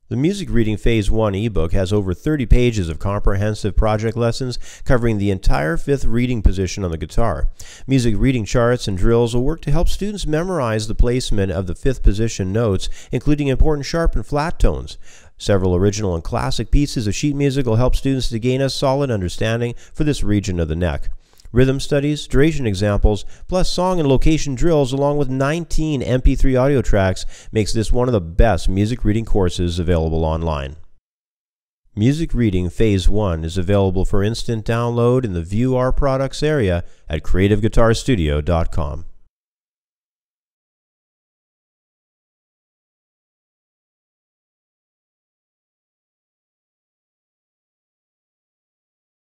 The Music Reading Phase 1 ebook has over 30 pages of comprehensive project lessons covering the entire fifth reading position on the guitar. Music reading charts and drills will work to help students memorize the placement of the fifth position notes, including important sharp and flat tones. Several original and classic pieces of sheet music will help students to gain a solid understanding for this region of the neck. Rhythm studies, duration examples, plus song and location drills along with 19 MP3 audio tracks makes this one of the best music reading courses available online. Music Reading Phase 1 is available for instant download in the View Our Products area at creativeguitarstudio.com.